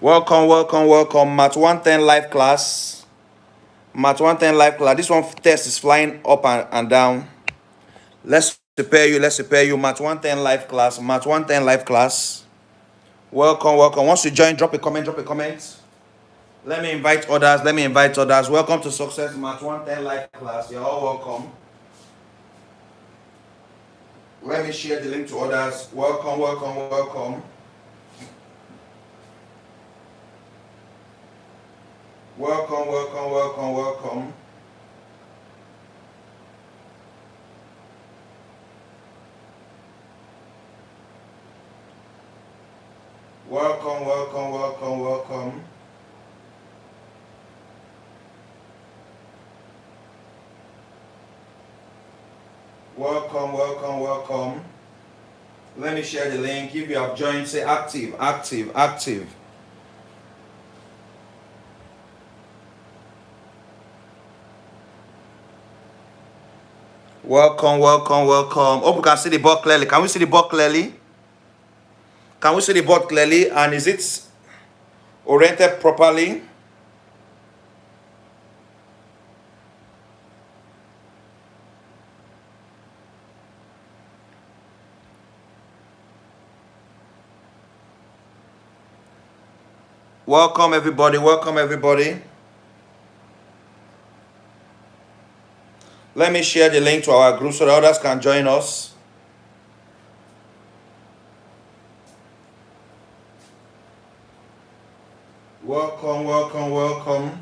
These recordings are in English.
Welcome, welcome, welcome. Mat 110 live class. Mat 110 live class. This one test is flying up and down. Let's prepare you. Let's prepare you. Mat 110 live class. Mat 110 live class. Welcome, welcome. Once you join, drop a comment. Drop a comment. Let me invite others. Let me invite others. Welcome to Success Mat 110 live class. You're all welcome. Let me share the link to others. Welcome, welcome, welcome. Welcome, welcome, welcome, welcome. Welcome, welcome, welcome, welcome. Welcome, welcome, welcome. Let me share the link. If you have joined, say active, active, active. Welcome, welcome, welcome. Hope you can see the board clearly. Can we see the board clearly? Can we see the board clearly? And is it oriented properly? Welcome everybody, welcome everybody. Let me share the link to our group so that others can join us. Welcome, welcome, welcome.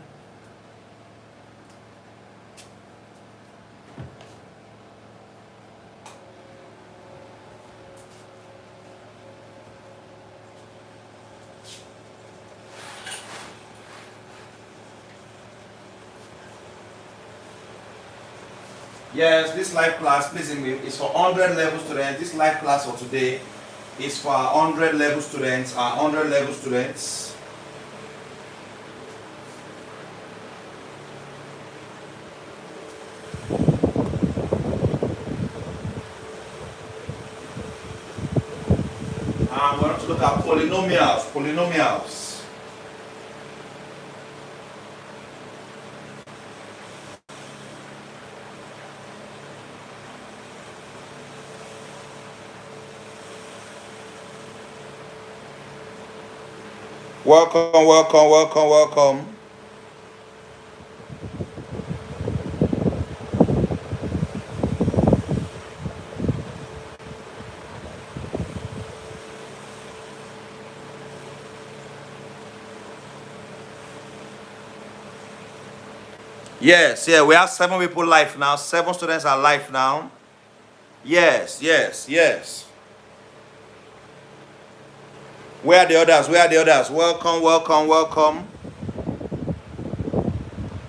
Yes, this live class, please, is for 100 level students. This live class for today is for our 100 level students. Our 100 level students. And we're going to look at polynomials. Polynomials. Welcome, welcome, welcome, welcome. Yes, yeah, we have 7 people live now. 7 students are live now. Yes, yes, yes. Where are the others? Where are the others? Welcome, welcome, welcome.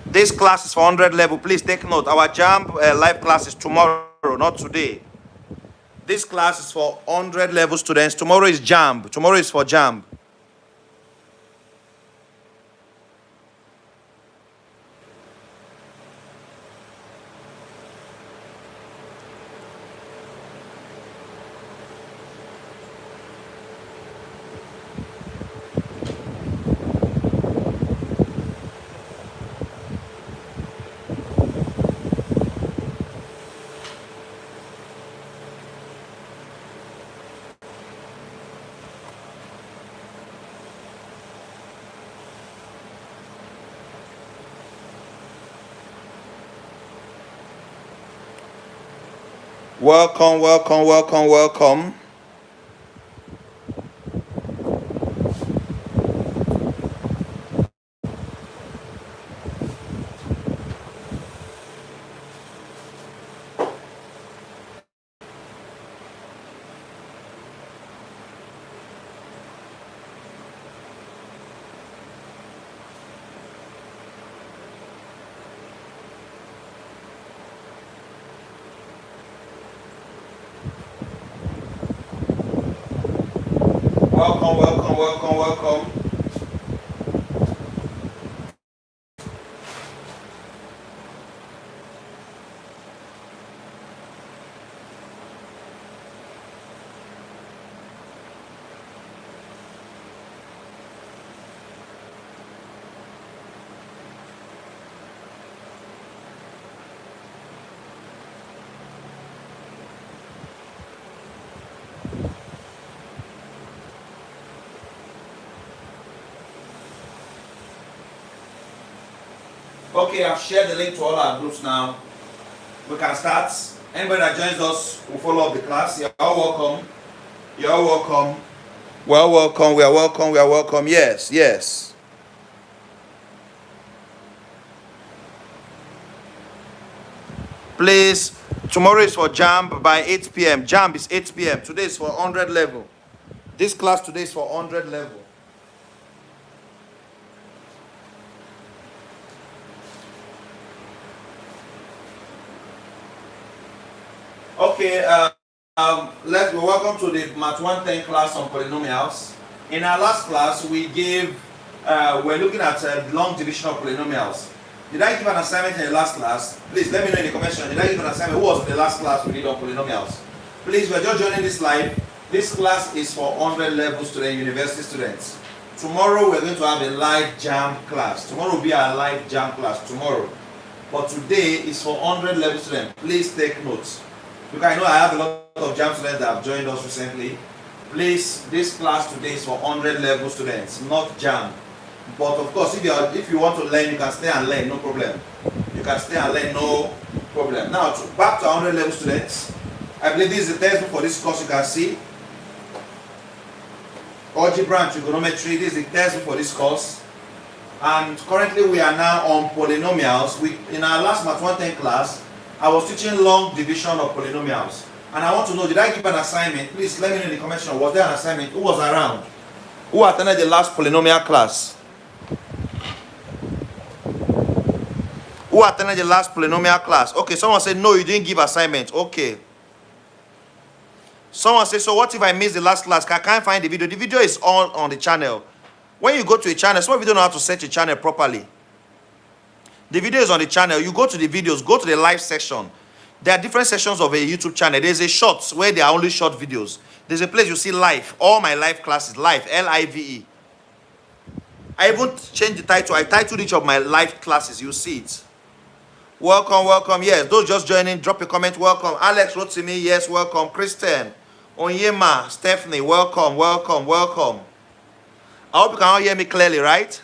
This class is for 100 level. Please take note. Our JAMB live class is tomorrow, not today. This class is for 100 level students. Tomorrow is JAMB. Tomorrow is for JAMB. Welcome, welcome, welcome, welcome. Welcome, welcome, welcome, welcome. Okay, I've shared the link to all our groups now. We can start. Anybody that joins us will follow up the class. You're all welcome. You're all welcome. Well, welcome. We are welcome. We are welcome. Yes, yes. Please, tomorrow is for JAMB by 8 p.m. JAMB is 8 p.m. Today is for 100 level. This class today is for 100 level. Okay, let's welcome to the Math 110 class on polynomials. In our last class, we gave, we're looking at long division of polynomials. Did I give an assignment in the last class? Please let me know in the comment section. Did I give an assignment? Who was in the last class we did on polynomials? Please, we're just joining this live. This class is for 100 level students, university students. Tomorrow we're going to have a live JAMB class. Tomorrow will be our live JAMB class. Tomorrow. But today is for 100 level students. Please take notes. Because I know I have a lot of JAMB students that have joined us recently. Please, this class today is for 100 level students, not JAMB. But of course, if you want to learn, you can stay and learn, no problem. You can stay and learn, no problem. Now, back to 100 level students. I believe this is the textbook for this course. You can see algebra and trigonometry. This is the textbook for this course. And currently, we are now on polynomials. In our last Math 110 class, I was teaching long division of polynomials. And I want to know, did I give an assignment? Please let me know in the comment section. Was there an assignment? Who was around? Who attended the last polynomial class? Who attended the last polynomial class? Okay, someone said, no, you didn't give assignment. Okay. Someone said, so what if I missed the last class? I can't find the video. The video is on the channel. When you go to a channel, some of you don't know how to set a channel properly. The video is on the channel. You go to the videos, go to the live section. There are different sections of a YouTube channel. There's a shorts where there are only short videos. There's a place you see live. All my live classes, live, L-I-V-E. I even changed the title. I titled each of my live classes. You see it. Welcome, welcome. Yes, those just joining, drop a comment. Welcome. Alex wrote to me. Yes, welcome. Kristen, Onyema, Stephanie, welcome, welcome, welcome. I hope you can all hear me clearly, right?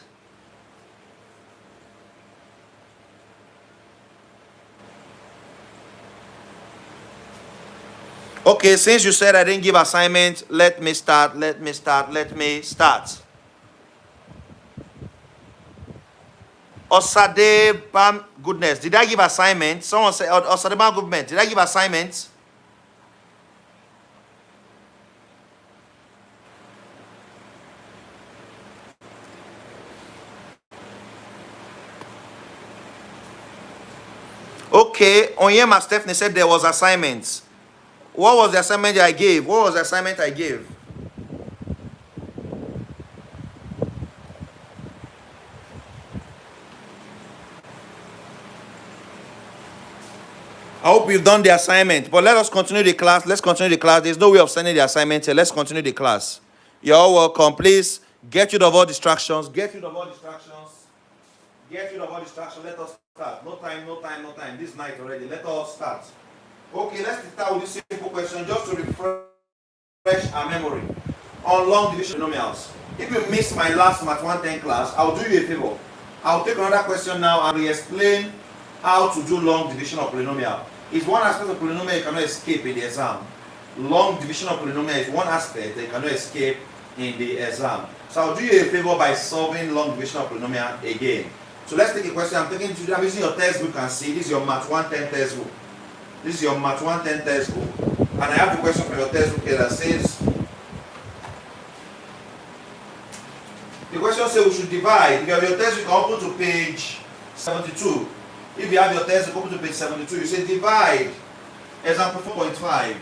Okay, since you said I didn't give assignment, let me start. Osade Bam Goodness, did I give assignment? Someone said, Osade Bam Goodness, did I give assignment? Okay, Onyema Stephanie said there was assignments. What was the assignment I gave? What was the assignment I gave? I hope you've done the assignment, but let us continue the class. Let's continue the class. There's no way of sending the assignment here. Let's continue the class. You're all welcome. Please get rid of all distractions. Get rid of all distractions. Get rid of all distractions. Let us start. No time, no time, no time. This night already. Let us start. Okay, let's start with this simple question just to refresh our memory on long division polynomials. If you missed my last Math 110 class, I'll do you a favor. I'll take another question now and explain how to do long division of polynomial. It's one aspect of polynomial you cannot escape in the exam. Long division of polynomial is one aspect that you cannot escape in the exam. So I'll do you a favor by solving long division of polynomial again. So let's take a question. I'm using your textbook and see. This is your Math 110 textbook. This is your Math 110 textbook. And I have the question from your textbook here that says, the question says we should divide. If you have your textbook, open to page 72. If you have your textbook, open to page 72. You say divide. Example 4.5.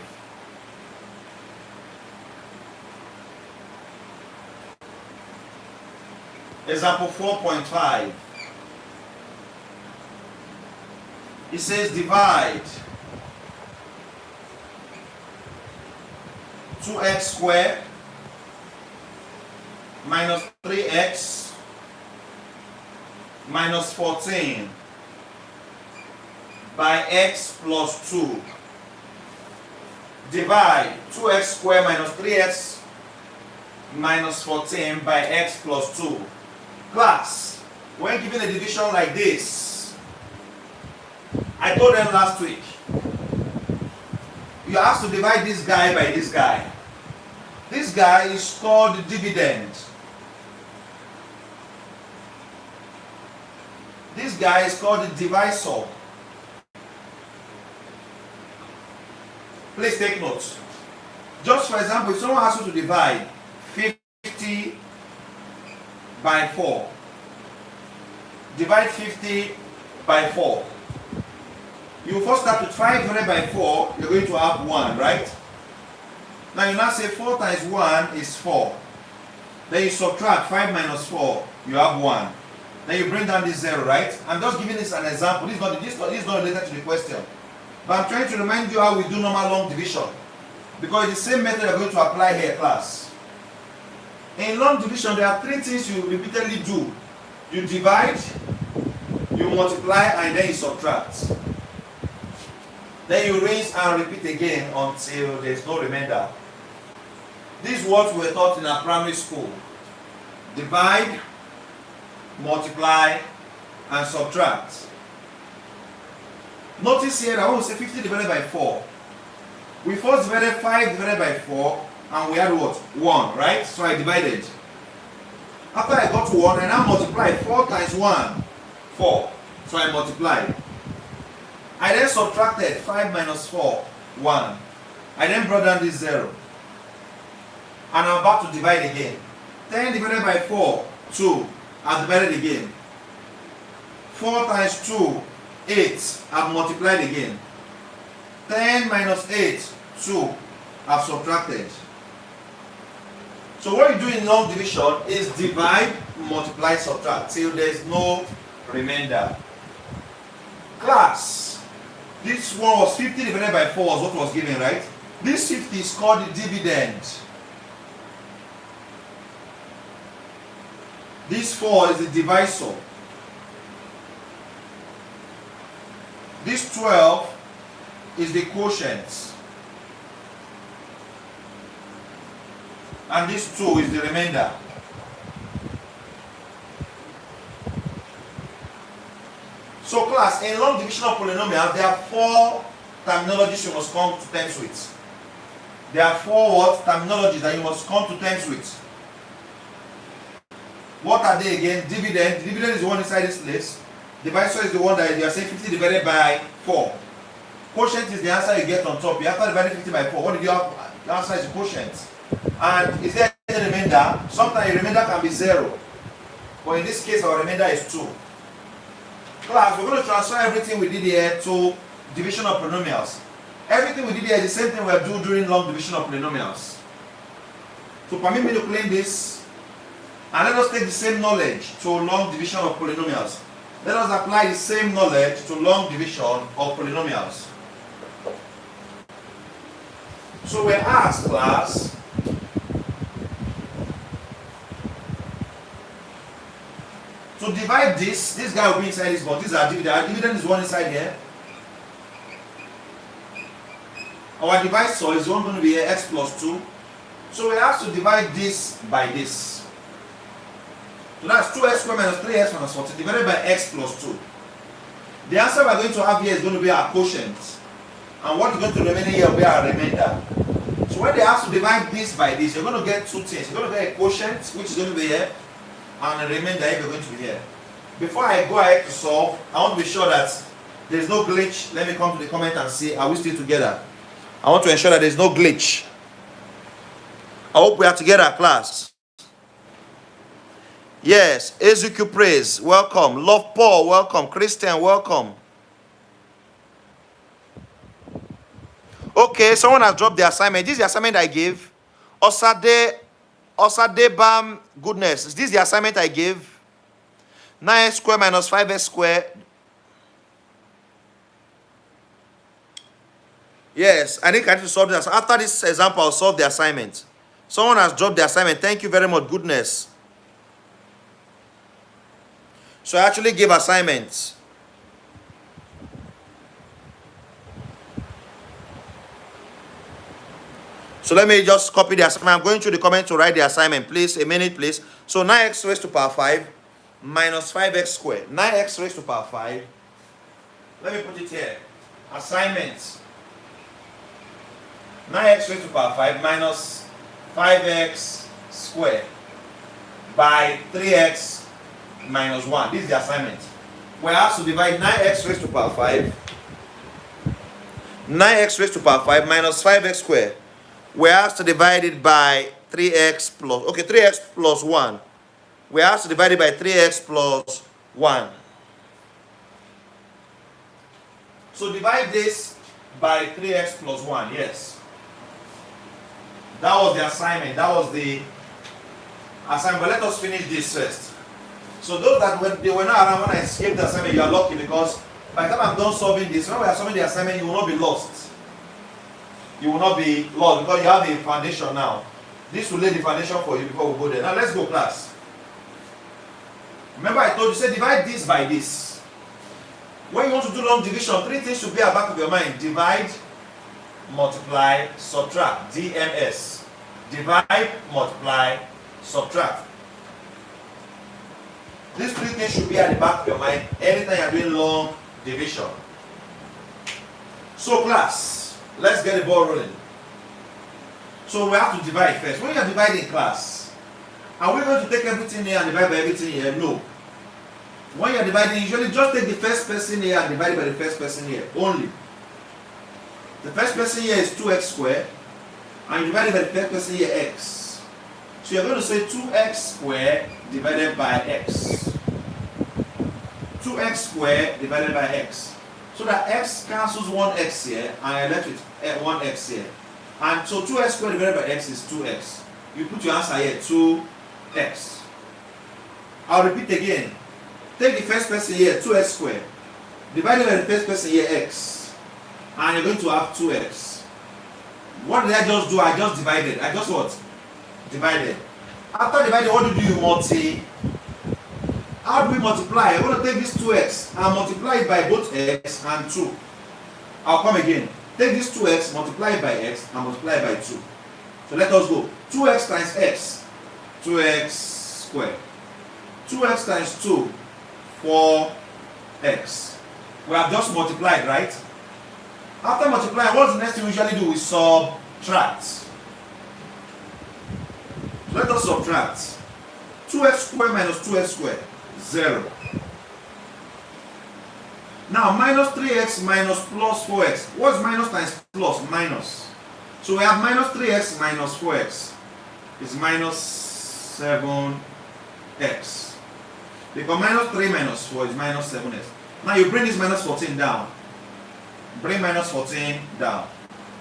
Example 4.5. It says divide 2x squared minus 3x minus 14 by x plus 2. Divide 2x squared minus 3x minus 14 by x plus 2. Class, when given a division like this, I told them last week, you have to divide this guy by this guy. This guy is called dividend. This guy is called the divisor. Please take notes. Just for example, if someone has to divide 50 by 4, divide 50 by 4. You first start with 5 divided by 4, you're going to have 1, right? Now you now say 4 times 1 is 4. Then you subtract 5 minus 4, you have 1. Then you bring down this 0, right? I'm just giving this an example. This is not related to the question. But I'm trying to remind you how we do normal long division. Because it's the same method we're going to apply here, class. In long division, there are 3 things you repeatedly do. You divide, you multiply, and then you subtract. Then you rinse and repeat again until there's no remainder. This is what we were taught in our primary school. Divide, multiply, and subtract. Notice here that when we say 50 divided by 4, we first divided 5 divided by 4, and we had what? 1, right? So I divided. After I got 1, I now multiply 4 times 1, 4. So I multiplied. I then subtracted 5 minus 4, 1. I then brought down this 0. And I'm about to divide again. 10 divided by 4, 2. I've divided again. 4 times 2, 8. I've multiplied again. 10 minus 8, 2. I've subtracted. So what you do in long division is divide, multiply, subtract till there is no remainder. Class, this one was 50 divided by 4 was what was given, right? This 50 is called the dividend. This 4 is the divisor. This 12 is the quotient. And this 2 is the remainder. So class, in long division of polynomials, there are 4 terminologies you must come to terms with. There are 4 what? Terminologies that you must come to terms with. What are they again? Dividend. Dividend is the one inside this list. Divisor is the one that you are saying 50 divided by 4. Quotient is the answer you get on top. You have to divide 50 by 4. What did you have? The answer is the quotient. And is there any remainder? Sometimes a remainder can be 0. But in this case, our remainder is 2. Class, we're going to transfer everything we did here to division of polynomials. Everything we did here is the same thing we do during long division of polynomials. So permit me to claim this. And let us take the same knowledge to long division of polynomials. Let us apply the same knowledge to long division of polynomials. So we're asked, class, to divide this guy will be inside this box. This is our dividend. Our dividend is one inside here. Our divisor is one going to be here, x plus 2. So we have to divide this by this. So that's 2x squared minus 3x minus 40 divided by x plus 2. The answer we're going to have here is going to be our quotient. And what is going to remain here will be our remainder. So when they have to divide this by this, you're going to get 2 things. You're going to get a quotient, which is going to be here, and a remainder if you're going to be here. Before I go ahead to solve, I want to be sure that there's no glitch. Let me come to the comment and see, are we still together? I want to ensure that there's no glitch. I hope we are together, class. Yes, Ezekiel Praise, welcome. Love Paul, welcome. Christian, welcome. Okay, someone has dropped the assignment. This is the assignment I gave. Osade Bam, goodness. Is this the assignment I gave? 9x squared minus 5x squared. Yes, I think I need to solve this. After this example, I'll solve the assignment. Someone has dropped the assignment. Thank you very much, goodness. So I actually gave assignments. So let me just copy the assignment. I'm going through the comment to write the assignment. Please, a minute, please. So 9x raised to power 5 minus 5x squared. 9x raised to power 5 Let me put it here. Assignment. 9x raised to the power 5 minus 5x squared by 3x minus 1. This is the assignment. We have to divide 9x raised to the power 5. 9x raised to the power 5 minus 5x squared. We have to divide it by 3x plus, 3x plus 1. We have to divide it by 3x plus 1. So divide this by 3x plus 1, yes. That was the assignment. That was the assignment. But let us finish this first. So those that they were not around when I escaped the assignment, you are lucky, because by the time I'm done solving this, when we are solving the assignment, you will not be lost. You will not be lost because you have the foundation now. This will lay the foundation for you before we go there. Now let's go, class. Remember I told you, say divide this by this. When you want to do long division, 3 things should be at the back of your mind. Divide, multiply, subtract. DMS. Divide, multiply, subtract. These 3 things should be at the back of your mind anytime you are doing long division. So class, let's get the ball rolling. So we have to divide first. When you are dividing class, are we going to take everything here and divide by everything here? No. When you are dividing, usually just take the first person here and divide by the first person here only. The first person here is 2x squared, and you divide it by the first person here, x. So you're going to say 2x squared divided by x. 2x squared divided by x. So that x cancels 1x here, and I left with 1x here. And so 2x squared divided by x is 2x. You put your answer here, 2x. I'll repeat again. Take the first person here, 2x squared. Divide by the first person here, x. And you're going to have 2x. What did I just do? I just divided. I just what? Divided. After dividing, what do you multiply? How do we multiply? I'm going to take this 2x and multiply it by both x and 2. I'll come again. Take this 2x, multiply it by x, and multiply it by 2. So let us go. 2x times x, 2x squared. 2x times 2, 4x. We have just multiplied, right? After multiplying, what's the next thing we usually do? We subtract. So let us subtract. 2x squared minus 2x squared, 0. Now, minus 3x minus plus 4x. What's minus times plus? Minus. So we have minus 3x minus 4x. It's minus 7x. Because minus 3 minus 4 is minus 7x. Now you bring this minus 14 down. Bring minus 14 down.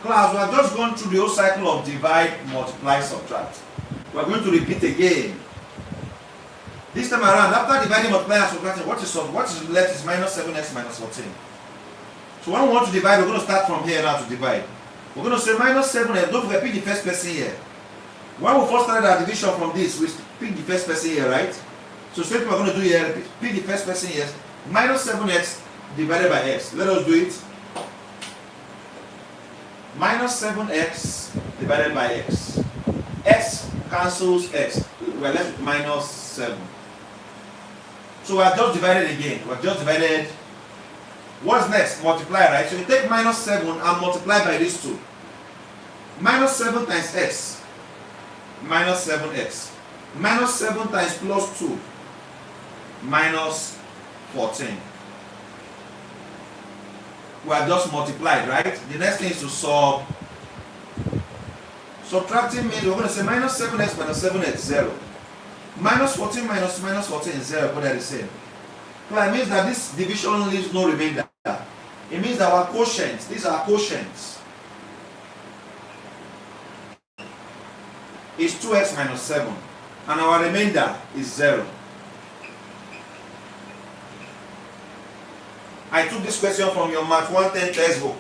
Class, we have just gone through the whole cycle of divide, multiply, subtract. We are going to repeat again. This time around, after dividing, multiplying, and subtracting, what is left is minus 7x minus 14. So when we want to divide, we're going to start from here now to divide. We're going to say minus 7x. Don't forget, pick the first person here. When we first started our division from this, we pick the first person here, right? So straight we're going to do here, pick the first person here. Minus 7x divided by x. Let us do it. Minus 7x divided by x. X cancels x. We're left with minus 7. So we have just divided again. We have just divided. What's next? Multiply, right? So you take minus 7 and multiply by these two. Minus 7 times x. Minus 7x. Minus 7 times plus 2. Minus 14. We have just multiplied, right? The next thing is to solve. Subtracting means we're going to say minus 7x minus 7x, 0. Minus 14 minus minus 14 is 0, but they're the same. So it means that this division leaves no remainder. It means that our quotients, these are quotients, is 2x minus 7. And our remainder is 0. I took this question from your Math 110 textbook.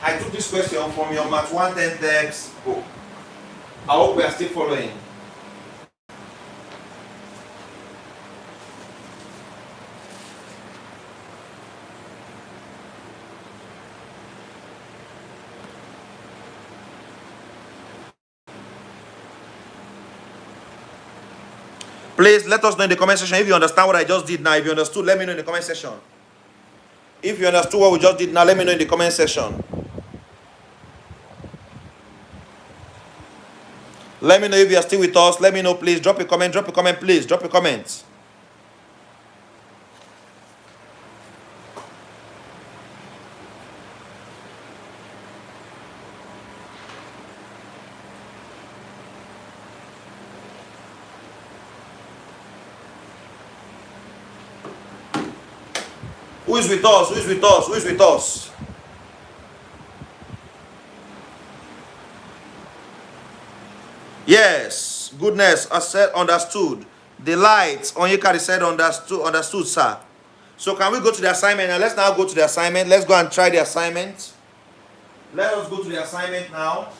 I took this question from your Math 110 textbook. I hope we are still following. Please let us know in the comment section if you understand what I just did now. If you understood, let me know in the comment section. If you understood what we just did now, let me know in the comment section. Let me know if you are still with us. Let me know, please. Drop a comment, please. Drop a comment. Who is with us? Who is with us? Who is with us? Yes, goodness, I said understood. Delight, Onyekari said understood, sir. So can we go to the assignment now? Let's now go to the assignment. Let's go and try the assignment. Let us go to the assignment now.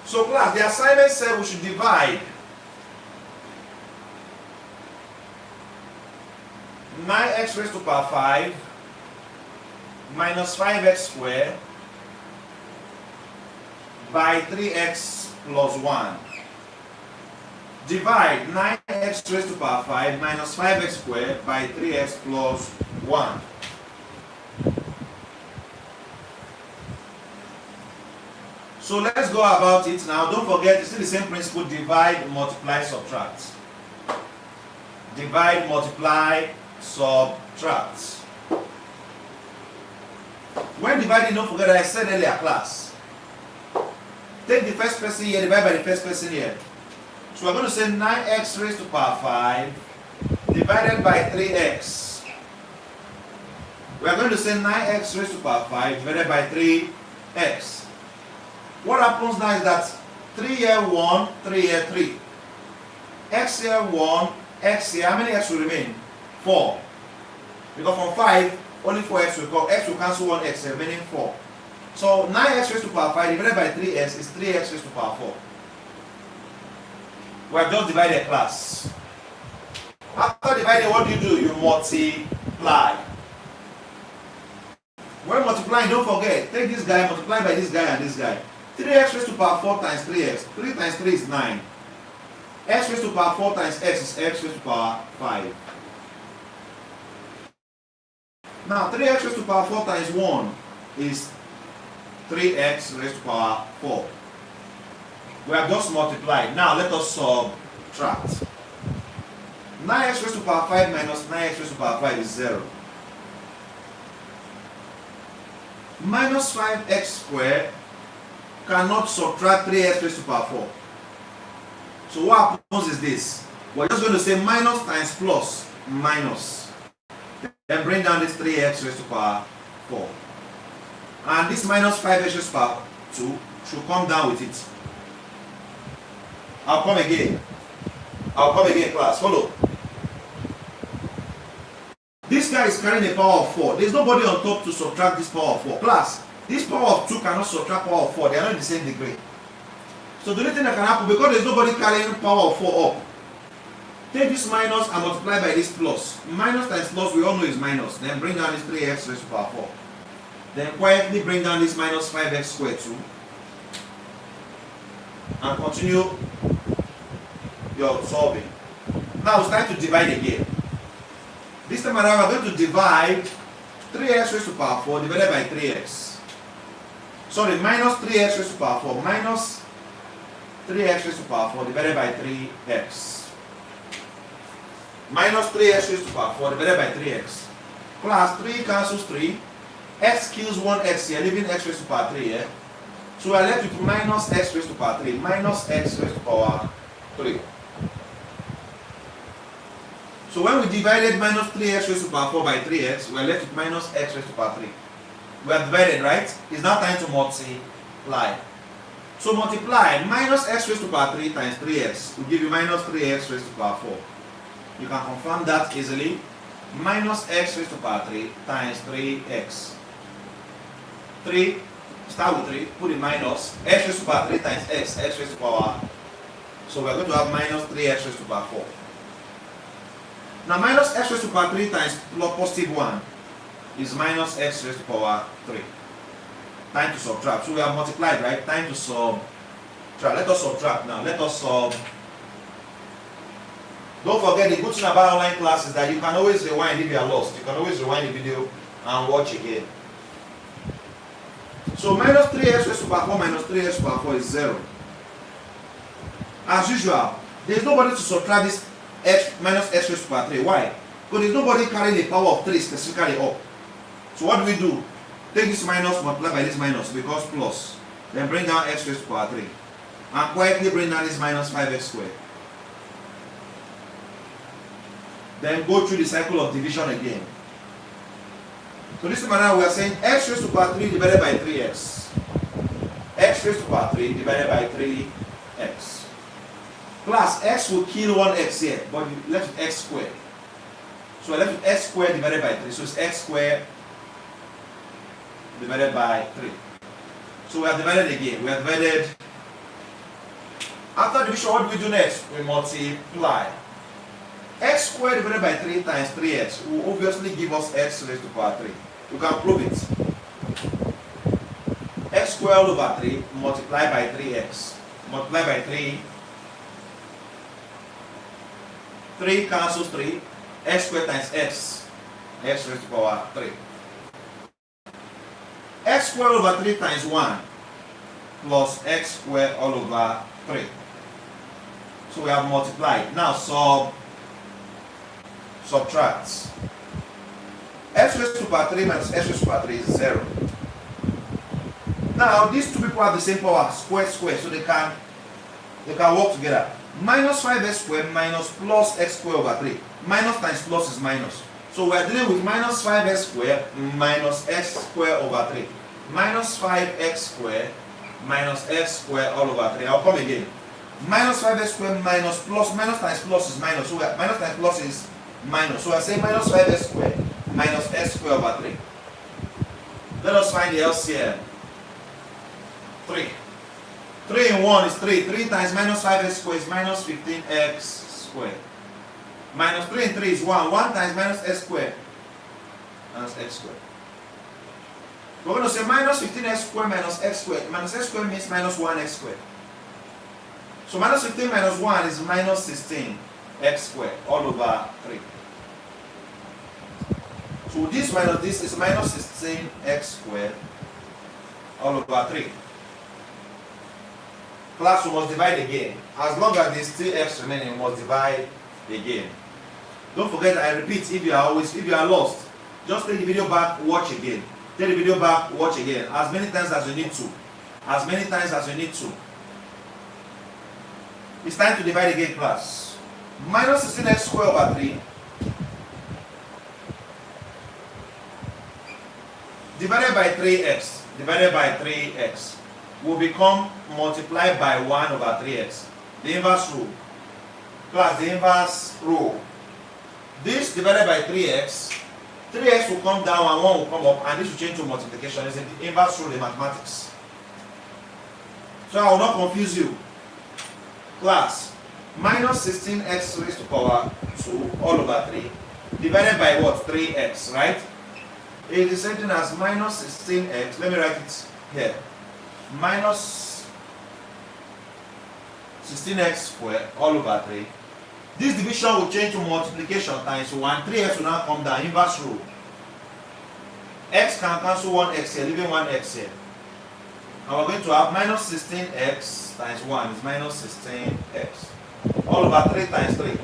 So class, the assignment said we should divide 9x raised to power 5 minus 5x squared by 3x plus 1. Divide 9x raised to power 5 minus 5x squared by 3x plus 1. So let's go about it now. Don't forget, it's still the same principle: divide, multiply, subtract. Divide, multiply, subtract. When dividing, don't forget that I said earlier, class. Take the first person here, divide by the first person here. So we're going to say 9x raised to power 5 divided by 3x. We are going to say 9x raised to power 5 divided by 3x. What happens now is that 3 here 1, 3 here 3. X here 1, x here, how many x will remain? 4. Because from 5, only 4x will come. X will cancel 1x, remaining 4. So 9x raised to power 5 divided by 3x is 3x raised to power 4. We have just divided, class. After dividing, what do? You multiply. When multiplying, don't forget, take this guy, multiply by this guy and this guy. 3x raised to power 4 times 3x. 3 times 3 is 9. X raised to power 4 times x is x raised to power 5. Now 3x raised to power 4 times 1 is 3x raised to power 4. We have just multiplied. Now let us subtract. 9x raised to power 5 minus 9x raised to power 5 is 0. Minus 5x squared cannot subtract 3x raised to power 4. So what happens is this. We're just going to say minus times plus minus. Then bring down this 3x raised to power 4. And this minus 5x raised to power 2 should come down with it. I'll come again. Class. Follow. This guy is carrying a power of 4. There's nobody on top to subtract this power of 4. Class, this power of 2 cannot subtract power of 4. They are not in the same degree. So the only thing that can happen, because there's nobody carrying power of 4 up, take this minus and multiply by this plus. Minus times plus, we all know is minus. Then bring down this 3x raised to power 4. Then quietly bring down this minus 5x squared too. And continue your solving. Now it's time to divide again. This time around we're going to divide 3x raised to power 4 divided by 3x. Sorry, minus 3x raised to power 4 minus 3x raised to power 4 divided by 3x. Minus 3x raised to power 4 divided by 3x. Class, 3 cancels 3. X kills 1x here, leaving x raised to power 3 here. So we are left with minus x raised to power 3. Minus x raised to power 3. So when we divided minus 3x raised to power 4 by 3x, we are left with minus x raised to power 3. We are divided, right? It's now time to multiply. So multiply minus x raised to power 3 times 3x will give you minus 3x raised to power 4. You can confirm that easily. Minus x raised to power 3 times 3x. 3, start with 3, put in minus, x raised to power 3 times x raised to power. So we are going to have minus 3x raised to power 4. Now minus x raised to power 3 times plus positive 1 is minus x raised to power 3. Time to subtract. So we have multiplied, right? Time to subtract. Let us subtract now. Let us sub. Don't forget, the good thing about online class is that you can always rewind if you are lost. You can always rewind the video and watch again. So minus 3x raised to power 4 minus 3x to power 4 is 0. As usual, there is nobody to subtract this x minus x raised to power 3. Why? Because there is nobody carrying the power of 3 specifically up. So what do? Take this minus, multiply by this minus, because plus. Then bring down x raised to power 3. And quietly bring down this minus 5x squared. Then go through the cycle of division again. So this manner we are saying x raised to power 3 divided by 3x. X raised to power 3 divided by 3x. Plus x will kill one x here, but you left with x squared. So I left with x squared divided by 3. So it's x squared divided by 3. So we have divided again. We have divided. After division, what do we do next? We multiply. X squared divided by 3 times 3x will obviously give us x raised to power 3. You can prove it. X squared all over 3 multiplied by 3x. Multiply by 3. 3 cancels 3. X squared times x. X raised to power 3. X squared over 3 times 1 plus x squared all over 3. So we have multiplied. Now subtract. X raised to power 3 minus x raised to power 3 is 0. Now these two people have the same power, square, so they can work together. Minus 5x squared minus plus x squared over 3. Minus times plus is minus. So we are dealing with minus 5x squared minus x squared over 3. Minus 5x squared minus x squared all over 3. I'll come again. Minus 5x squared minus times plus is minus. So minus times plus is minus. So I say minus 5x squared minus x squared over 3. Let us find the LCM. 3. 3 in 1 is 3. 3 times minus 5x squared is minus 15x squared. Minus 3 in 3 is 1. 1 times minus x squared. Minus x squared. We're going to say minus 15x squared minus x squared. Minus x squared means minus 1x squared. So minus 15 minus 1 is minus 16x squared all over 3. So this minus this is minus 16x squared all over 3. Class, we must divide again. As long as there's still x remaining, we must divide again. Don't forget, I repeat, if you are lost, just take the video back, watch again. Take the video back, watch again. As many times as you need to. As many times as you need to. It's time to divide again, class. Minus 16x squared over 3 divided by 3x will become multiplied by 1 over 3x. The inverse rule. Class, the inverse rule. This divided by 3x will come down and 1 will come up, and this will change to multiplication. It's the inverse rule in mathematics. So I will not confuse you. Class, minus 16x raised to power 2 all over 3 divided by what? 3x, right? It is the same thing as minus 16x. Let me write it here. Minus 16x squared all over 3. This division will change to multiplication times 1. 3x will now come down. Inverse rule. X can cancel 1x here, leaving 1x here. And we're going to have minus 16x times 1 is minus 16x. All over 3 times 3,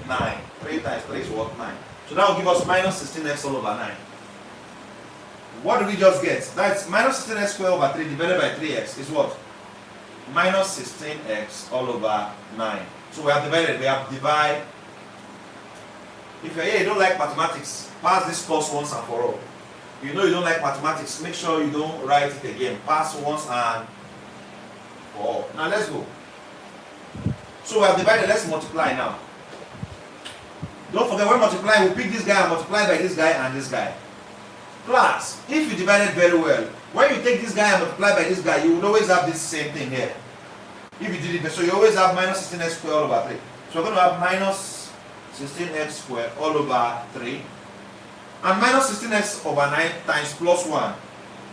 9. 3 times 3 is what? 9. So that will give us minus 16x all over 9. What do we just get? That's minus 16x squared over 3 divided by 3x is what? Minus 16x all over 9. So we have divided. We have divide. If you're here, you don't like mathematics, pass this course once and for all. You know you don't like mathematics, make sure you don't write it again. Pass once and for all. Now let's go. So we have divided. Let's multiply now. Don't forget, when multiplying, we pick this guy and multiply by this guy and this guy. Class, if you divide it very well, when you take this guy and multiply by this guy, you would always have this same thing here. If you did it, so you always have minus 16x squared all over 3. So we're going to have minus 16x squared all over 3 And minus 16x over 9 times plus 1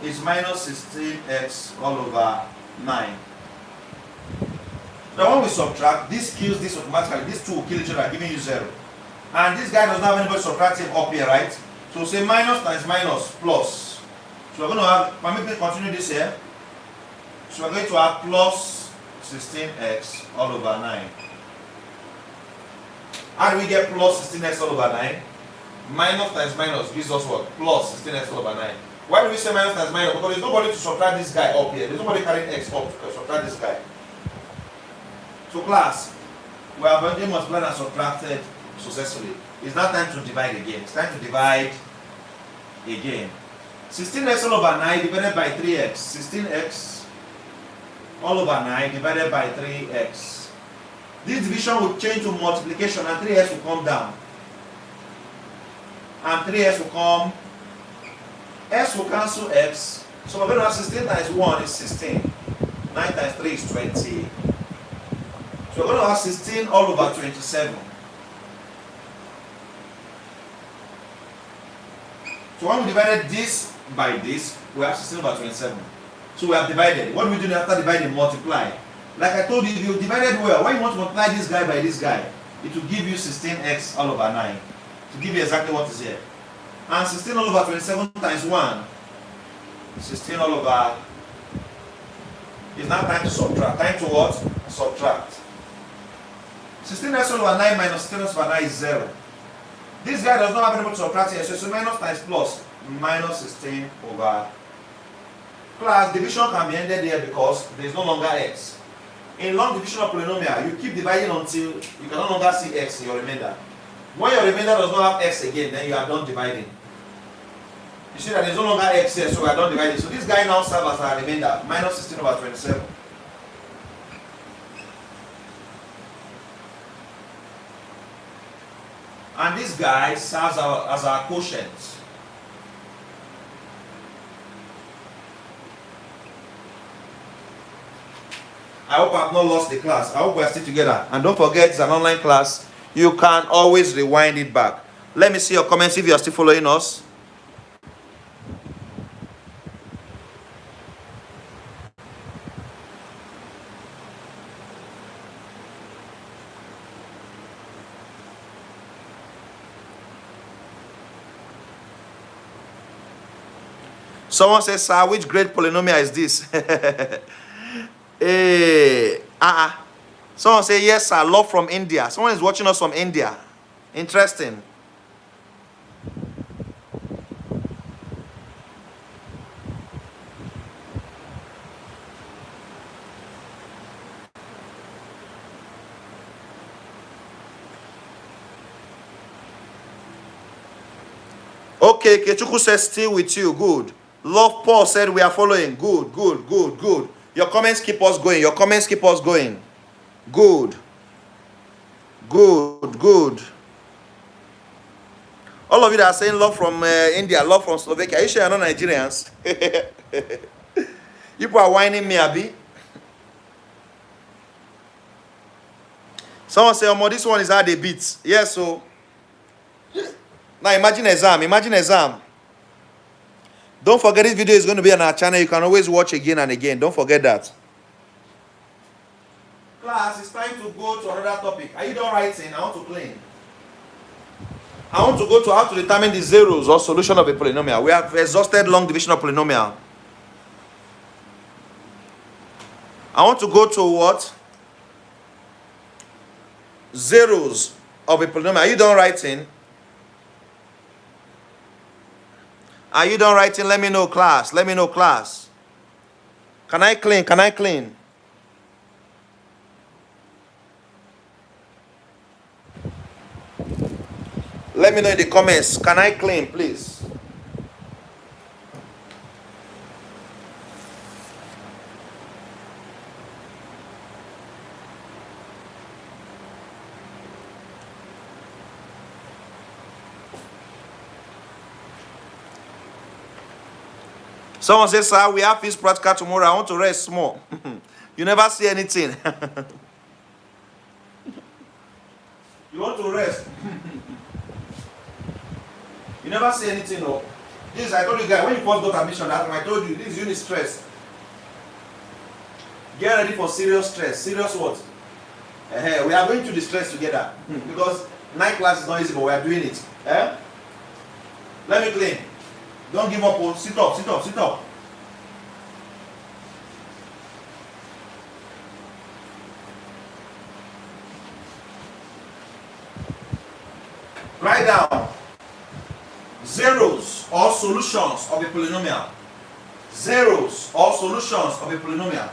is minus 16x all over 9. Now when we subtract, this kills this automatically. These two will kill each other, giving you 0. And this guy does not have anybody subtracting up here, right? So say minus times minus plus. So we're going to have, permit me to continue this here. So we're going to have plus 16x all over 9. How do we get plus 16x all over 9? Minus times minus gives us what? Plus 16x all over 9. Why do we say minus times minus? Because there's nobody to subtract this guy up here. There's nobody carrying x up to subtract this guy. So class, we have already multiplied and subtracted successfully. It's now time to divide again. It's time to divide again. 16x all over 9 divided by 3x. 16x all over 9 divided by 3x. This division will change to multiplication and 3x will come down. And 3x will come. X will cancel x. So we're going to have 16 times 1 is 16. 9 times 3 is 20. So we're going to have 16 all over 27. So when we divided this by this, we have 16 over 27. So we have divided. What do we do after dividing? Multiply. Like I told you, if you divided well, when you want to multiply this guy by this guy, it will give you 16x all over 9. To give you exactly what is here. And 16 all over 27 times 1. 16 all over. It's now time to subtract. Time to what? Subtract. 16x all over 9 minus 16x over 9 is 0. This guy does not have anybody to subtract here, so it's minus times plus. Minus 16 over. Class, division can be ended here because there is no longer x. In long division of polynomial, you keep dividing until you can no longer see x in your remainder. When your remainder does not have x again, then you are done dividing. You see that there is no longer x here, so we are done dividing. So this guy now serves as our remainder, minus 16 over 27. And this guy serves as our quotient. I hope I have not lost the class. I hope we are still together. And don't forget, it's an online class. You can always rewind it back. Let me see your comments if you are still following us. Someone says, sir, which great polynomial is this? Someone say, yes, sir, love from India. Someone is watching us from India. Interesting. Okay, Kechuku says, still with you. Good. Love Paul said, we are following. Good, good, good, good. Your comments keep us going. Your comments keep us going. Good. Good, good. All of you that are saying love from India, love from Slovakia, are you sure you're not Nigerians? People are whining me, Abi. Someone say, oh, this one is how they beat. Yes, so. Now imagine exam. Imagine exam. Don't forget this video is going to be on our channel. You can always watch again and again. Don't forget that. Class, it's time to go to another topic. Are you done writing? I want to clean. I want to go to how to determine the zeros or solution of a polynomial. We have exhausted long division of polynomial. I want to go to what? Zeros of a polynomial. Are you done writing? Are you done writing? Let me know, class. Let me know, class. Can I clean? Can I clean? Let me know in the comments. Can I clean, please? Someone says, sir, we have this practical tomorrow. I want to rest small. You never see anything. You want to rest. You never say anything, no. This, I told you guys, when you first got admission, that I told you, this is unit stress. Get ready for serious stress. Serious what? We are going to the stress together. Because night class is not easy, but we are doing it. Let me clean. Don't give up. Sit up, sit up, sit up. Write down zeros or solutions of a polynomial. Zeros or solutions of a polynomial.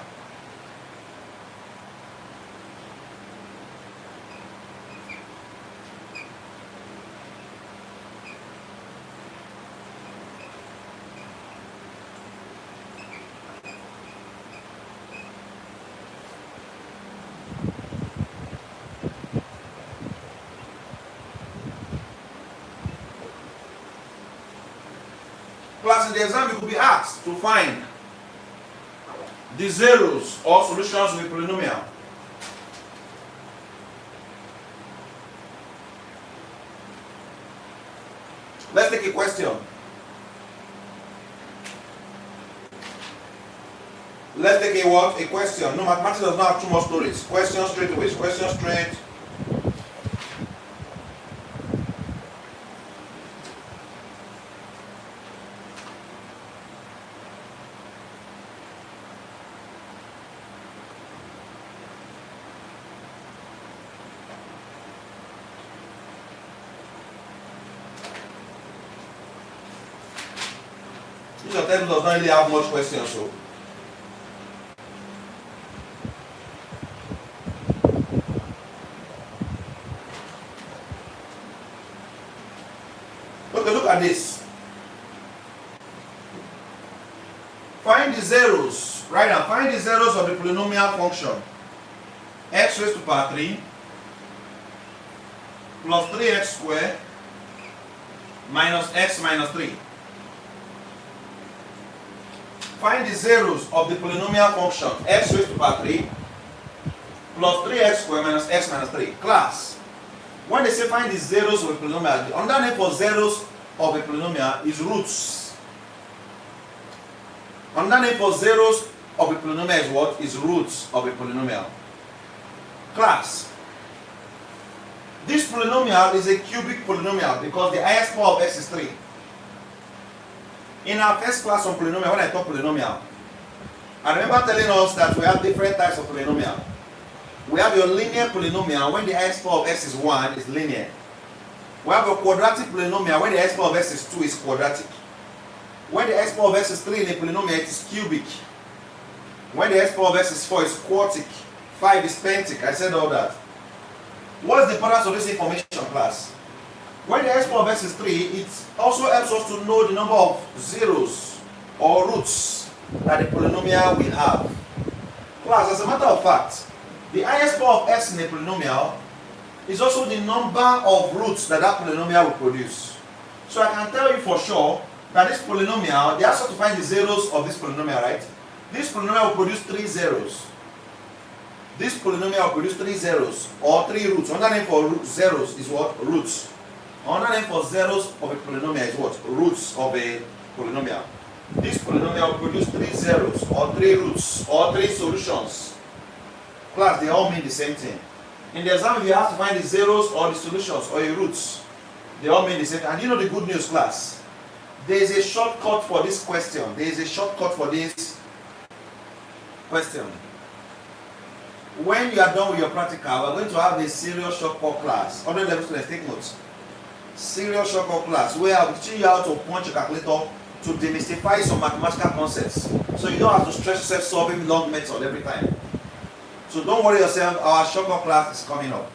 Class, in the exam you could be asked to find the zeros or solutions of a polynomial. Let's take a question. Let's take a what? A question. No, mathematics does not have too much stories. Question straight away. Question straight. This attempt does not really have much questions, so. Okay, look at this. Find the zeros. Right now, find the zeros of the polynomial function x raised to power 3 plus 3x squared minus x minus 3. Find the zeros of the polynomial function x raised to power 3 plus 3x squared minus x minus 3. Class, when they say find the zeros of a polynomial, the another name for zeros of a polynomial is roots. Another name for zeros of a polynomial is what? Is roots of a polynomial. Class, this polynomial is a cubic polynomial because the highest power of x is 3. In our first class on polynomial, when I taught polynomial, I remember telling us that we have different types of polynomial. We have your linear polynomial when the highest power of x is 1 is linear. We have a quadratic polynomial when the highest power of x is 2 is quadratic. When the highest power of x is 3 in a polynomial, it is cubic. When the highest power of x is 4 is quartic. 5 is pentic. I said all that. What is the importance of this information, class? When the highest power of x is 3, it also helps us to know the number of zeros or roots that the polynomial will have. Class, as a matter of fact, the highest power of x in a polynomial is also the number of roots that that polynomial will produce. So I can tell you for sure that this polynomial, they ask us to find the zeros of this polynomial, right? This polynomial will produce 3 zeros. This polynomial will produce 3 zeros or 3 roots. Another name for zeros is what? Roots. Another name for zeros of a polynomial is what? Roots of a polynomial. This polynomial will produce 3 zeros or 3 roots or 3 solutions. Class, they all mean the same thing. In the exam, if you have to find the zeros or the solutions or the roots, they all mean the same thing. And you know the good news, class? There is a shortcut for this question. There is a shortcut for this question. When you are done with your practical, we're going to have a serious shortcut class. 100 level students, take notes. Serious shortcut class where I'll teach you how to punch a calculator to demystify some mathematical concepts. So you don't have to stress yourself solving long method every time. So don't worry yourself, our shortcut class is coming up.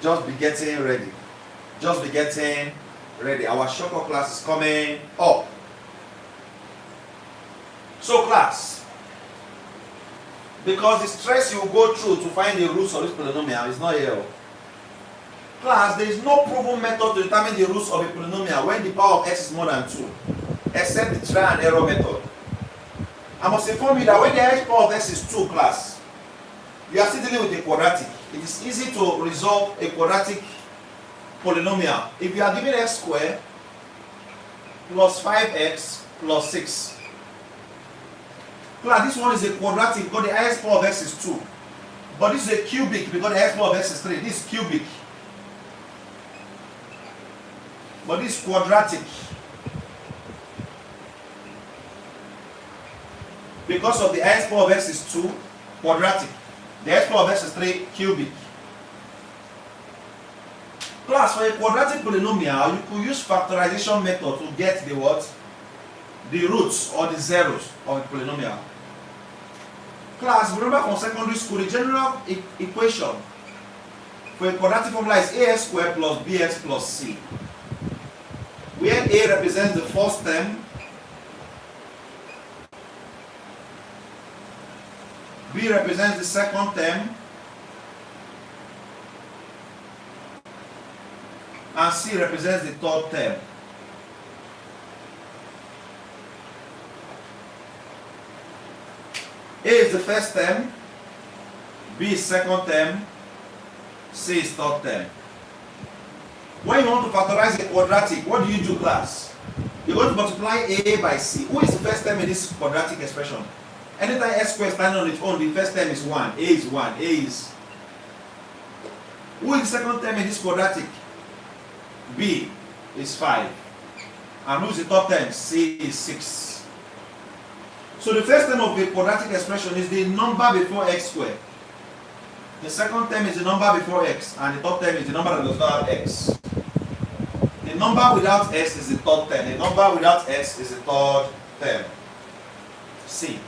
Just be getting ready. Just be getting ready. Our shortcut class is coming up. So class, because the stress you go through to find the roots of this polynomial is not here. Class, there is no proven method to determine the roots of a polynomial when the power of x is more than 2, except the trial and error method. I must inform you that when the highest power of x is 2, class, you are still dealing with a quadratic. It is easy to resolve a quadratic polynomial. If you are given x squared plus 5x plus 6. Class, this one is a quadratic because the highest power of x is 2. But this is a cubic because the highest power of x is 3. This is cubic. But this is quadratic. Because of the highest power of x is 2, quadratic. The highest power of x is 3, cubic. Class, for a quadratic polynomial, you could use factorization method to get the what? The roots or the zeros of a polynomial. Class, remember from secondary school, the general equation for a quadratic formula is ax squared plus bx plus c. Where a represents the first term, b represents the second term, and c represents the third term. A is the first term, B is second term, C is third term. When you want to factorize a quadratic, what do you do, class? You're going to multiply A by C. Who is the first term in this quadratic expression? Anytime x squared is standing on its own, the first term is 1. A is 1. A is... Who is the second term in this quadratic? B is 5. And who is the third term? C is 6. So the first term of the quadratic expression is the number before x squared. The second term is the number before x, and the third term is the number that does not have x. The number without x is the third term. The number without x is the third term. C.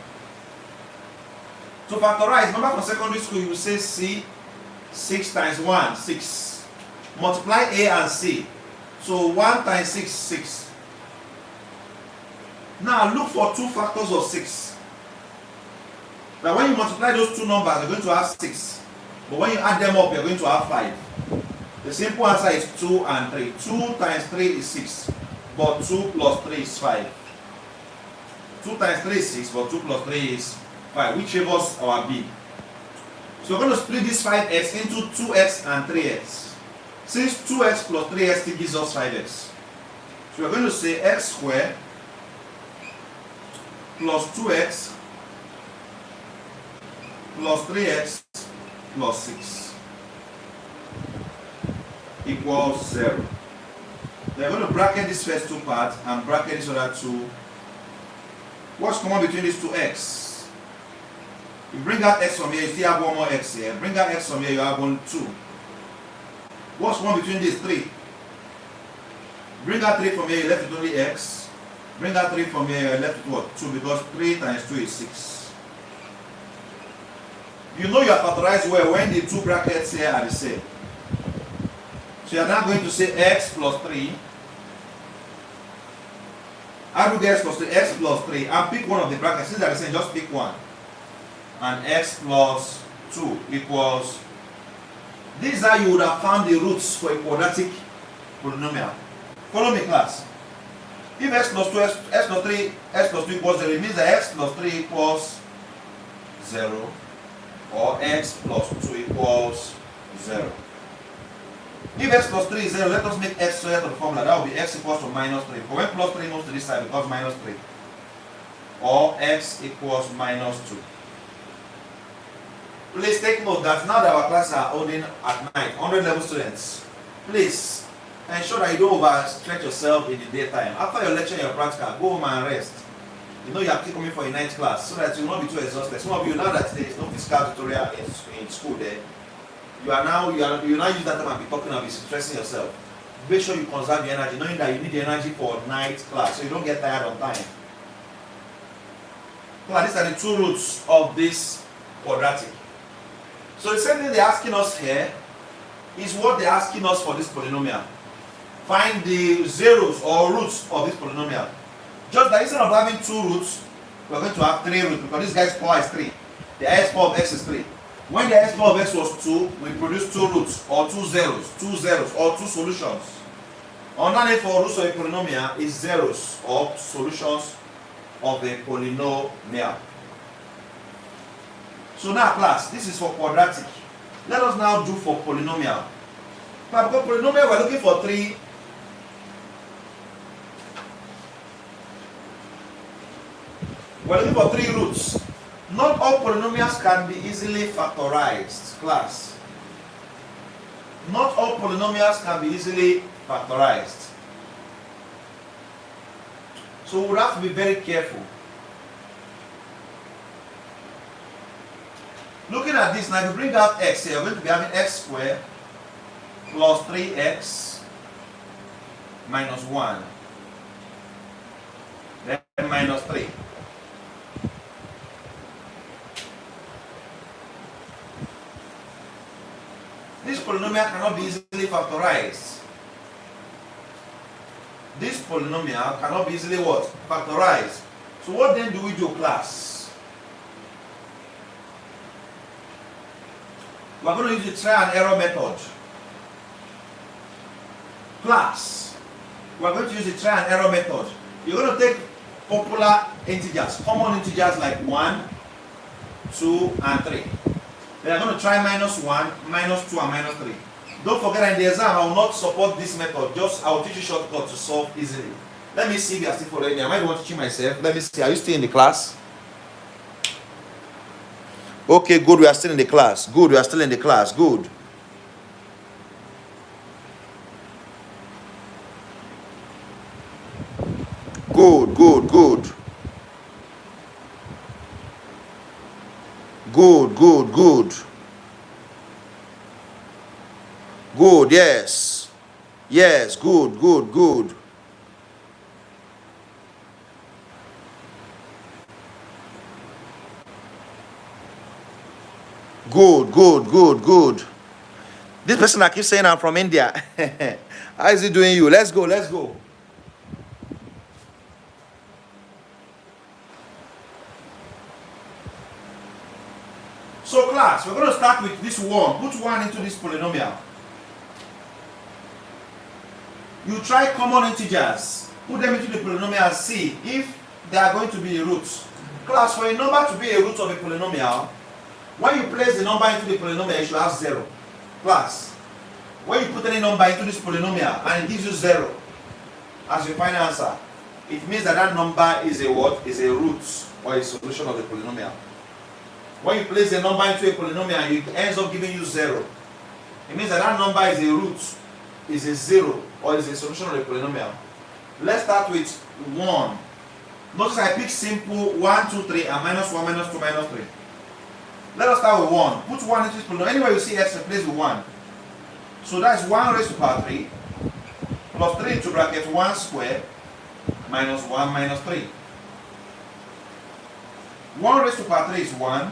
To factorize, remember from secondary school you will say C, 6 times 1, 6. Multiply A and C. So 1 times 6, 6. Now look for two factors of 6. Now when you multiply those two numbers, you're going to have 6. But when you add them up, you're going to have 5. The simple answer is 2 and 3. 2 times 3 is 6. But 2 plus 3 is 5. 2 times 3 is 6, but 2 plus 3 is 5, which favors our B. So we're going to split this 5x into 2x and 3x. Since 2x plus 3x still gives us 5x. So we're going to say x squared plus 2x plus 3x plus 6 equals 0. We're going to bracket this first two parts and bracket this other two. What's common between these two x? You bring out x from here, you still have one more x here. Bring out x from here, you have 2. What's common between these? 3. Bring out 3 from here, you left with only x. Bring out 3 from here, you're left with what? 2, because 3 times 2 is 6. You know you are factorized well when the two brackets here are the same. So you're now going to say x plus 3. How do you get x plus 3? X plus 3. And pick one of the brackets. Since they're the same, just pick one. And x plus 2 equals... This is how you would have found the roots for a quadratic polynomial. Follow me, class. If x plus 2, x plus 3, x plus 2 equals 0, it means that x plus 3 equals 0, or x plus 2 equals 0. If x plus 3 is 0, let us make x squared to the formula. That will be x equals to minus 3. For when plus 3 moves to this side, it becomes minus 3. Or x equals minus 2. Please take note that now that our classes are holding at night, 100 level students, please ensure that you don't overstretch yourself in the daytime. After your lecture and your practical, go home and rest. You know you are still coming for a night class so that you will not be too exhausted. Some of you, now that there is no physical tutorial in school there, you now use that time and be talking and be stressing yourself. Make sure you conserve your energy, knowing that you need the energy for night class so you don't get tired on time. Well, these are the two roots of this quadratic. So the same thing they're asking us here is what they're asking us for this polynomial. Find the zeros or roots of this polynomial. Just that instead of having 2 roots, we're going to have 3 roots because this guy's power is 3. The highest power of x is 3. When the highest power of x was 2, we produced 2 roots or 2 zeros or 2 solutions. Another name for roots of a polynomial is zeros or solutions of a polynomial. So now class, this is for quadratic. Let us now do for polynomial. Now because polynomial we're looking for 3 We're looking for 3 roots. Not all polynomials can be easily factorized, class. Not all polynomials can be easily factorized. So we have to be very careful. Looking at this now, if you bring out x here, you're going to be having x squared plus 3x minus 1. Then minus 3. This polynomial cannot be easily factorized. This polynomial cannot be easily what? Factorized. So what then do we do, class? We are going to use the trial and error method. Class, we are going to use the trial and error method. You're going to take popular integers, common integers like 1, 2, and 3. Then I'm going to try minus 1, minus 2, and minus 3. Don't forget, in the exam, I will not support this method. Just I will teach you shortcut to solve easily. Let me see if you are still following me. I might want to teach myself. Let me see. Are you still in the class? Okay, good. We are still in the class. Good. We are still in the class. Good. Good, good, good. Good, good, good. Good, yes. Yes, good, good, good. Good, good, good, good. This person that keeps saying I'm from India. How is he doing you? Let's go, let's go. So class, we're going to start with this 1. Put 1 into this polynomial. You try common integers. Put them into the polynomial and see if they are going to be a root. Class, for a number to be a root of a polynomial, when you place the number into the polynomial, you should have 0. Class, when you put any number into this polynomial and it gives you 0 as your final answer, it means that that number is a what? Is a root or a solution of the polynomial. When you place a number into a polynomial and it ends up giving you 0, it means that that number is a root, is a 0, or is a solution of the polynomial. Let's start with 1. Notice I pick simple 1, 2, 3, and minus 1, minus 2, minus 3. Let us start with 1. Put 1 into this polynomial. Anywhere you see x, replace with 1. So that is 1 raised to power 3 plus 3 into bracket 1 squared minus 1 minus 3. 1 raised to power 3 is 1.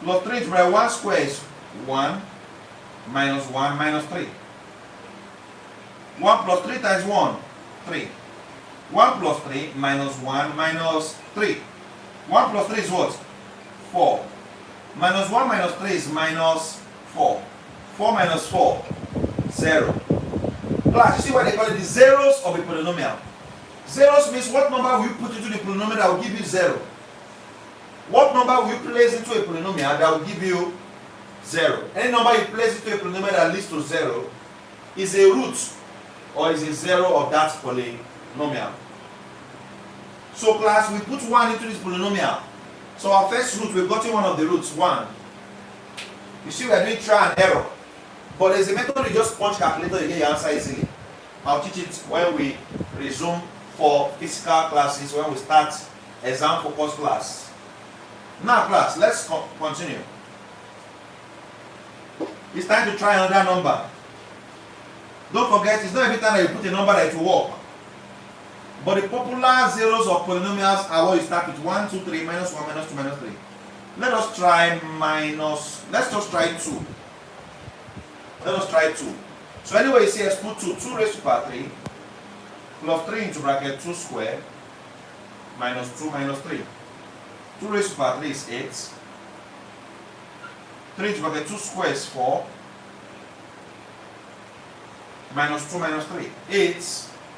Plus 3 into bracket 1 squared is 1 minus 1 minus 3. 1 plus 3 times 1, 3. 1 plus 3 minus 1 minus 3. 1 plus 3 is what? 4. Minus 1 minus 3 is minus 4. 4 minus 4, 0. Class, you see why they call it the zeros of a polynomial. Zeros means what number will you put into the polynomial that will give you 0. What number will you place into a polynomial that will give you 0? Any number you place into a polynomial that leads to 0 is a root or is a 0 of that polynomial. So class, we put 1 into this polynomial. So our first root, we've gotten one of the roots, 1. You see we are doing trial and error. But there's a method you just punch calculator, you get your answer easily. I'll teach it when we resume for physical classes, when we start exam focus class. Now class, let's continue. It's time to try another number. Don't forget, it's not every time that you put a number that it will work. But the popular zeros of polynomials are what you start with 1, 2, 3, minus 1, minus 2, minus 3. Let us try let's just try 2. Let us try 2. So anyway, you see, let's put 2. 2 raised to power 3 plus 3 into bracket 2 squared minus 2 minus 3. 2 raised to power 3 is 8. 3 into bracket 2 squared is 4 minus 2 minus 3. 8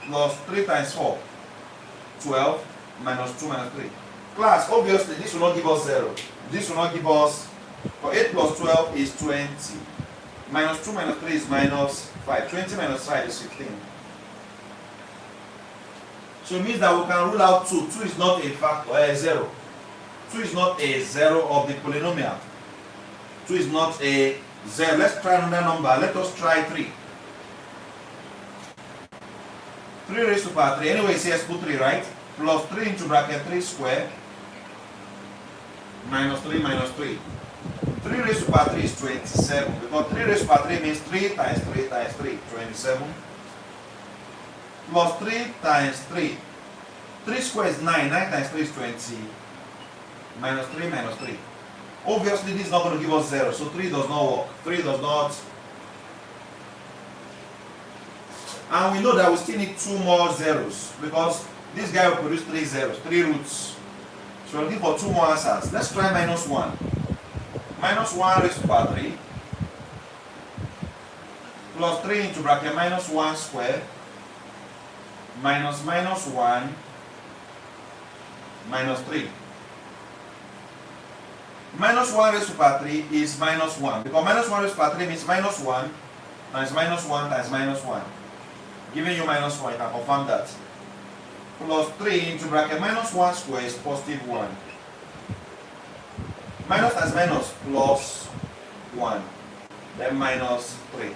plus 3 times 4, 12 minus 2 minus 3. Class, obviously this will not give us 0. This will not give us, for 8 plus 12 is 20. Minus 2 minus 3 is minus 5. 20 minus 5 is 15. So it means that we can rule out 2. 2 is not a factor, 0. 2 is not a 0 of the polynomial. 2 is not a 0. Let's try another number. Let us try 3. 3 raised to power 3. Anyway, it says put 3, right? Plus 3 into bracket 3 square minus 3 minus 3. 3 raised to power 3 is 27. Because 3 raised to power 3 means 3 times 3 times 3, 27. Plus 3 times 3. 3 squared is 9. 9 times 3 is 20. Minus 3 minus 3. Obviously, this is not going to give us 0. So 3 does not work. 3 does not. And we know that we still need 2 more zeros. Because this guy will produce 3 zeros. 3 roots. So we're looking for 2 more answers. Let's try minus 1. Minus 1 raised to power 3. Plus 3 into bracket minus 1 square. Minus minus 1 minus 3. Minus 1 raised to power 3 is minus 1. Because minus 1 raised to power 3 means minus 1 times minus 1 times minus 1. Giving you minus 1, you can confirm that. Plus 3 into bracket minus 1 square is positive 1. Minus times minus plus 1. Then minus 3.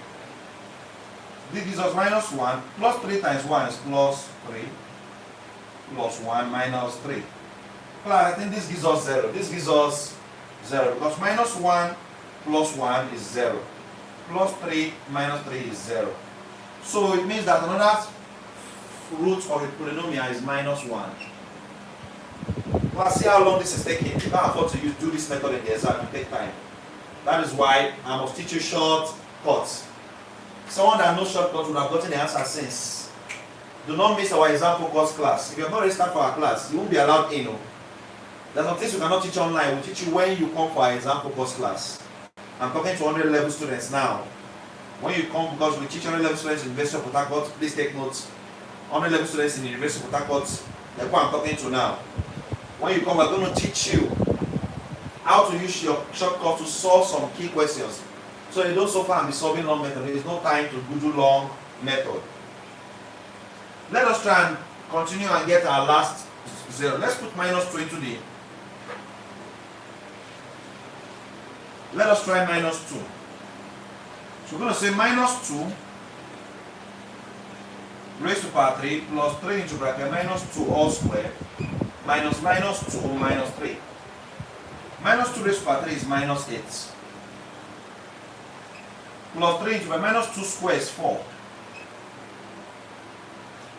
This gives us minus 1. Plus 3 times 1 is plus 3. Plus 1 minus 3. Well, I think this gives us 0. This gives us 0. Because minus 1 plus 1 is 0. Plus 3 minus 3 is 0. So it means that another root of a polynomial is minus 1. Let's see how long this is taking. You can't afford to do this method in the exam. It take time. That is why I must teach you shortcuts. Someone that knows shortcuts would have gotten the answer since. Do not miss our exam focus class. If you have not registered for our class, you won't be allowed in. There's some things we cannot teach online. We'll teach you when you come for our exam focus class. I'm talking to 100 level students now. When you come, because we teach 100 level students in the University of Port Harcourt, please take notes. 100 level students in the University of Port Harcourt, that's what I'm talking to now. When you come, we're going to teach you how to use your shortcut to solve some key questions. So you don't suffer and be solving long method. There is no time to do long method. Let us try and continue and get our last 0. Let's put minus 2 into the. Let us try minus 2. So we're going to say minus 2 raised to power 3 plus 3 into bracket minus 2 all square minus minus 2 minus 3. Minus 2 raised to power 3 is minus 8. Plus 3 into minus 2 square is 4.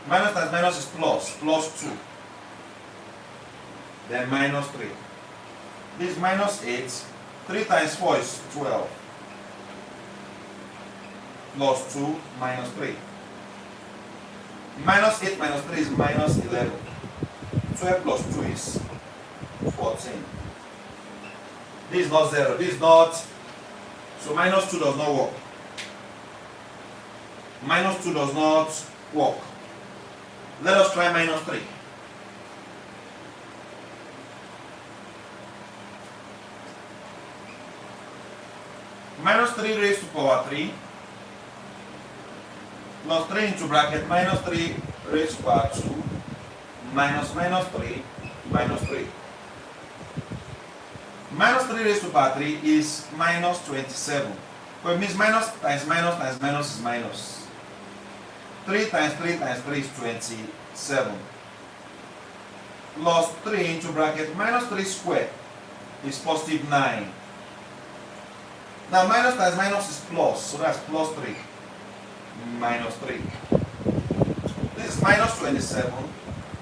Minus times minus is plus 2. Then minus 3. This is minus 8. 3 times 4 is 12. Plus 2 minus 3. Minus 8 minus 3 is minus 11. 12 plus 2 is 14. This is not 0. This is not. So minus 2 does not work. Minus 2 does not work. Let us try minus 3. Minus 3 raised to power 3 plus 3 into bracket minus 3 raised to power 2 minus minus 3 minus 3. Minus 3 raised to power 3 is minus 27. So it means minus times minus times minus is minus. 3 times 3 times 3 is 27. Plus 3 into bracket minus 3 squared is positive 9. Now minus times minus is plus, so that's plus 3. Minus 3. This is minus 27.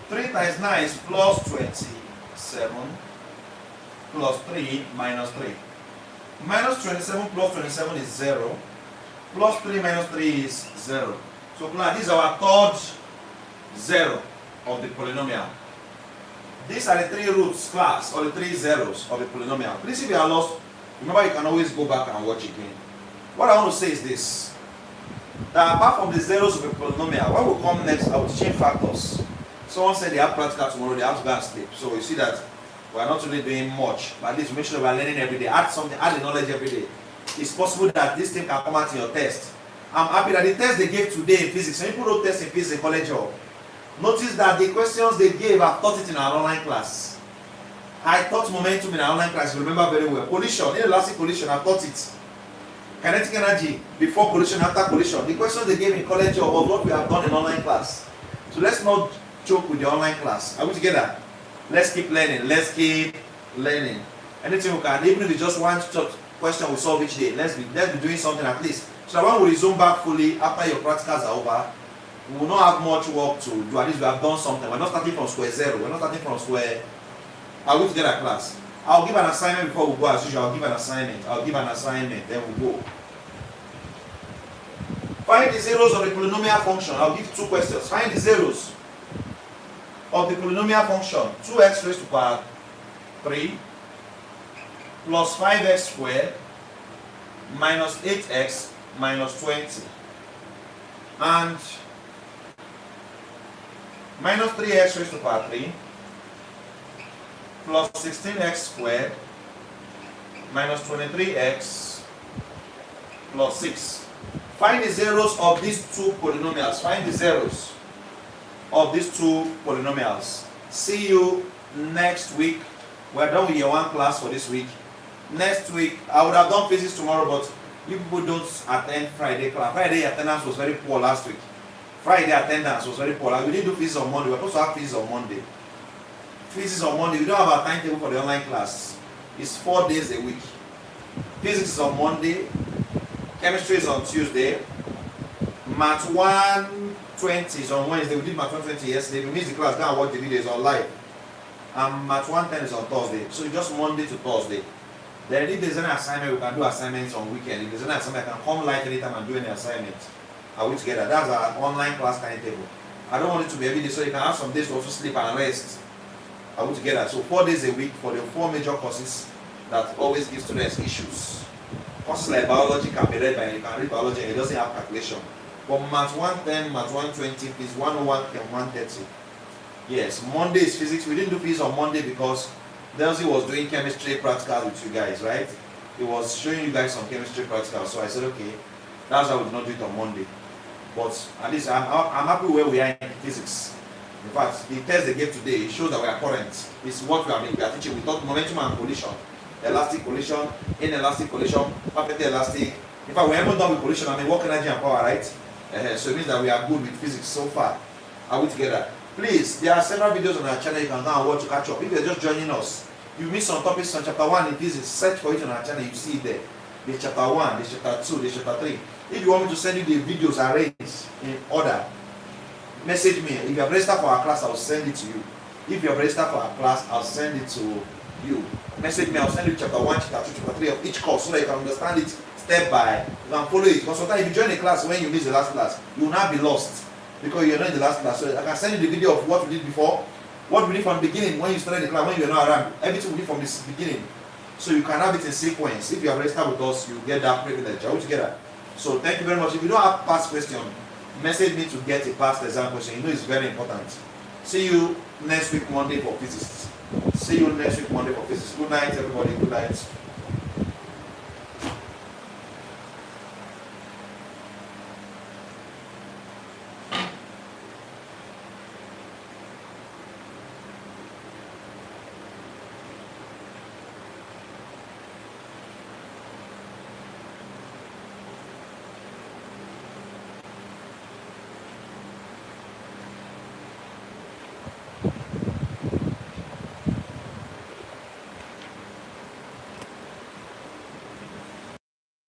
3 times 9 is plus 27. Plus 3 minus 3. Minus 27 plus 27 is 0. Plus 3 minus 3 is 0. So now this is our third 0 of the polynomial. These are the 3 roots class, or the 3 zeros of the polynomial. Please, if you are lost, remember you can always go back and watch again. What I want to say is this. That apart from the zeros of a polynomial, when we come next, I will change factors. Someone said they have practical tomorrow, they have to go and sleep. So you see that we are not really doing much, but at least make sure we are learning every day. Add something, add the knowledge every day. It's possible that this thing can come out in your test. I'm happy that the test they gave today in physics, some people wrote tests in physics in college, Notice that the questions they gave, I've taught it in our online class. I taught momentum in our online class, you remember very well. Collision, inelastic collision, I taught it. Kinetic energy, before collision, after collision. The questions they gave in college was what we have done in online class. So let's not joke with the online class. Are we together? Let's keep learning. Let's keep learning. Anything we can, even if it's just one question we solve each day, let's be doing something at least. So that when we resume back fully after your practicals are over, we will not have much work to do. At least we have done something. We're not starting from square zero. We're not starting from square. Are we together, class? I'll give an assignment before we go as usual. I'll give an assignment. Then we go. Find the zeros of the polynomial function. I'll give 2 questions. Find the zeros of the polynomial function. 2x raised to power 3 plus 5x squared minus 8x minus 20 and minus 3x raised to power 3 plus 16x squared minus 23x plus 6. Find the zeros of these 2 polynomials. Find the zeros of these 2 polynomials. See you next week. We're done with year 1 class for this week. Next week, I would have done physics tomorrow, but you people don't attend Friday class. Friday attendance was very poor last week. Friday attendance was very poor. Like, we didn't do physics on Monday. We're supposed to have physics on Monday. Physics on Monday. We don't have a timetable for the online class. It's 4 days a week. Physics is on Monday. Chemistry is on Tuesday. Math 120 is on Wednesday. We did Math 120 yesterday. We missed the class. Now what the video is on live. And Math 110 is on Thursday. So just Monday to Thursday. Then if there's any assignment, we can do assignments on weekend. If there's any assignment, I can come live anytime and do any assignment. Are we together? That's our online class timetable. I don't want it to be every day, so you can have some days to also sleep and rest. Are we together? So 4 days a week for the 4 major courses that always give students issues. Courses like biology can be read by you can read biology and it doesn't have calculation. But Math 110, Math 120, Physics 101 and 130. Yes, Monday is physics. We didn't do physics on Monday because Delzy was doing chemistry practicals with you guys, right? He was showing you guys some chemistry practicals. So I said, okay, that's why we did not do it on Monday. But at least I'm happy where we are in physics. In fact, the test they gave today shows that we are current. It's what we are teaching. We taught momentum and collision, elastic collision, inelastic collision, perfectly elastic. In fact, we haven't done with collision. I mean, work energy and power, right? So it means that we are good with physics so far. Are we together? Please, there are several videos on our channel you can go and watch to catch up. If you're just joining us, you missed some topics on chapter 1 in physics, search for it on our channel, you see it there. There's chapter 1, there's chapter 2, there's chapter 3. If you want me to send you the videos arranged in order, message me. If you have registered for our class, I'll send it to you. If you have registered for our class, I'll send it to you. Message me, I'll send you chapter 1, chapter 2, chapter 3 of each course so that you can understand it step by. You can follow it. Because sometimes if you join a class when you miss the last class, you will not be lost. Because you're not in the last class. So I can send you the video of what we did before, what we did from the beginning, when you started the class, when you were not around, everything we did from the beginning. So you can have it in sequence. If you have registered with us, you get that privilege. Are we together? So thank you very much. If you don't have past question, message me to get a past exam question. You know it's very important. See you next week Monday for physics. See you next week Monday for physics. Good night, everybody. Good night.